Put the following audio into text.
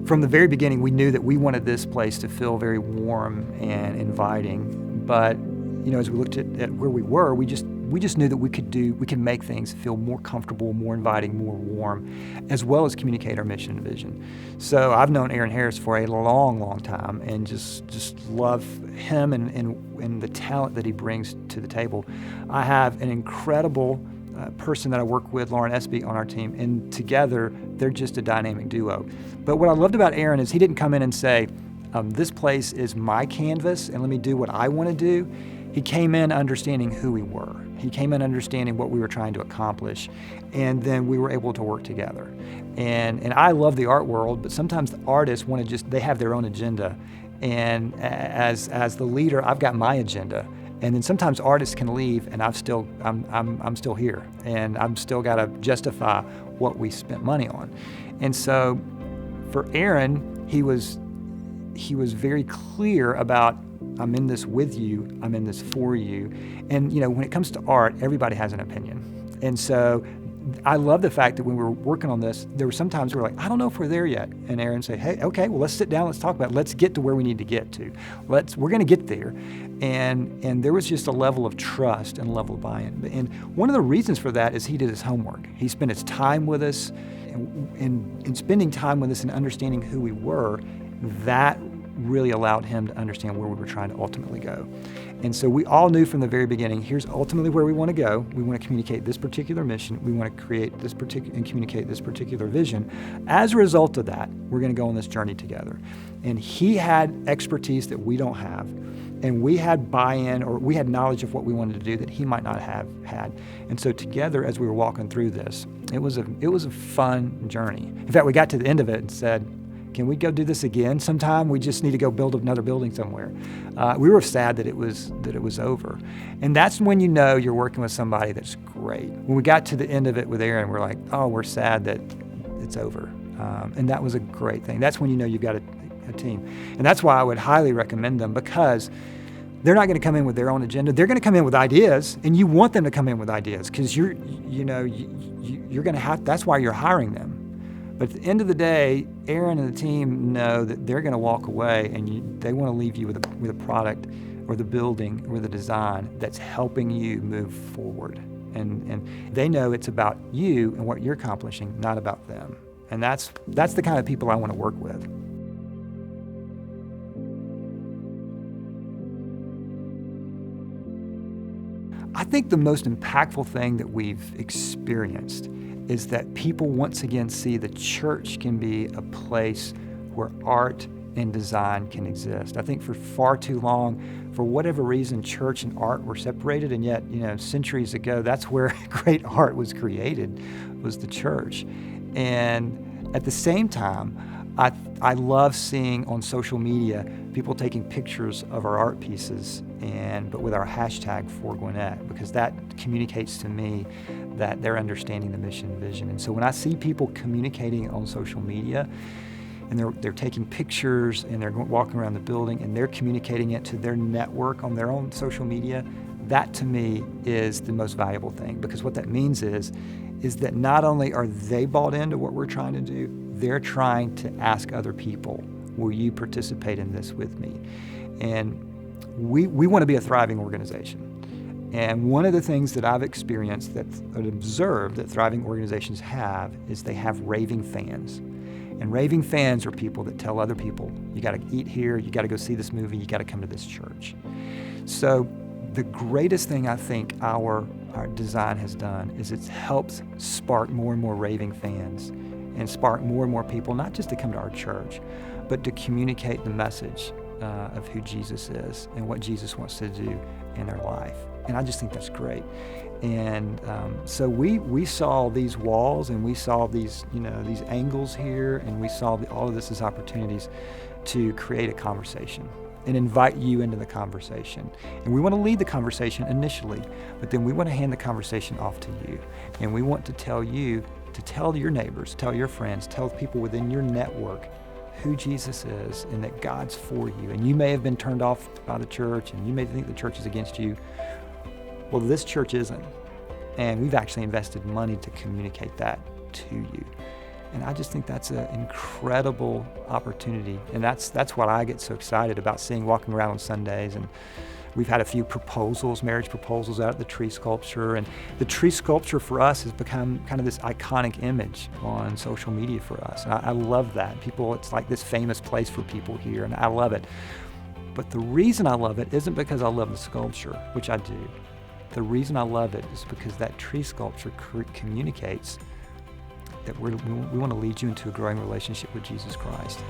from the very beginning, we knew that we wanted this place to feel very warm and inviting. But, as we looked at where we were, we just knew that we could make things feel more comfortable, more inviting, more warm, as well as communicate our mission and vision. So I've known Aaron Harris for a long, long time, and just love him and the talent that he brings to the table. I have an incredible person that I work with, Lauren Espy, on our team, and together they're just a dynamic duo. But what I loved about Aaron is he didn't come in and say, this place is my canvas and let me do what I want to do. He came in understanding who we were. He came in understanding what we were trying to accomplish, and then we were able to work together. And I love the art world, but sometimes the artists they have their own agenda. And as the leader, I've got my agenda. And then sometimes artists can leave, and I'm still here, and I'm still got to justify what we spent money on. And so, for Aaron, he was very clear about, I'm in this with you, I'm in this for you. And when it comes to art, everybody has an opinion. And so I love the fact that when we were working on this, there were some times we were like, I don't know if we're there yet. And Aaron said, hey, okay, well, let's sit down, let's talk about it. Let's get to where we need to get to. We're going to get there. And there was just a level of trust and a level of buy-in. And one of the reasons for that is he did his homework. He spent his time with us, and spending time with us and understanding who we were, that really allowed him to understand where we were trying to ultimately go. And so we all knew from the very beginning, here's ultimately where we want to go. We want to communicate this particular mission. We want to create this particular and communicate this particular vision. As a result of that, we're going to go on this journey together. And he had expertise that we don't have. And we had buy-in, or we had knowledge of what we wanted to do that he might not have had. And so together, as we were walking through this, it was a fun journey. In fact, we got to the end of it and said, can we go do this again sometime? We just need to go build another building somewhere. We were sad that it was over. And that's when you're working with somebody that's great. When we got to the end of it with Aaron, we're like, oh, we're sad that it's over. And that was a great thing. That's when you've got a team. And that's why I would highly recommend them, because they're not going to come in with their own agenda. They're going to come in with ideas, and you want them to come in with ideas, because you're going to have, that's why you're hiring them. But at the end of the day, Aaron and the team know that they're going to walk away, and they want to leave you with a product or the building or the design that's helping you move forward. And they know it's about you and what you're accomplishing, not about them. And that's the kind of people I want to work with. I think the most impactful thing that we've experienced is that people once again see the church can be a place where art and design can exist. I think for far too long, for whatever reason, church and art were separated, and yet, centuries ago, that's where great art was created, was the church. And at the same time, I love seeing on social media people taking pictures of our art pieces, but with our hashtag for Gwinnett, because that communicates to me that they're understanding the mission and vision. And so when I see people communicating on social media, and they're taking pictures and they're walking around the building and they're communicating it to their network on their own social media, that to me is the most valuable thing, because what that means is that not only are they bought into what we're trying to do, they're trying to ask other people, will you participate in this with me? And we want to be a thriving organization. And one of the things that I've experienced and observed that thriving organizations have is they have raving fans. And raving fans are people that tell other people, you got to eat here, you got to go see this movie, you got to come to this church. So the greatest thing I think our design has done is it's helped spark more and more raving fans and spark more and more people, not just to come to our church, but to communicate the message of who Jesus is and what Jesus wants to do in their life. And I just think that's great. And so we saw these walls, and we saw these angles here, and we saw all of this as opportunities to create a conversation and invite you into the conversation. And we want to lead the conversation initially, but then we want to hand the conversation off to you. And we want to tell you to tell your neighbors, tell your friends, tell people within your network who Jesus is and that God's for you. And you may have been turned off by the church, and you may think the church is against you. Well, this church isn't. And we've actually invested money to communicate that to you. And I just think that's an incredible opportunity. And that's what I get so excited about seeing walking around on Sundays. And we've had a few proposals, marriage proposals out at the tree sculpture. And the tree sculpture for us has become kind of this iconic image on social media for us. And I love that. People, it's like this famous place for people here, and I love it. But the reason I love it isn't because I love the sculpture, which I do. The reason I love it is because that tree sculpture communicates that we want to lead you into a growing relationship with Jesus Christ.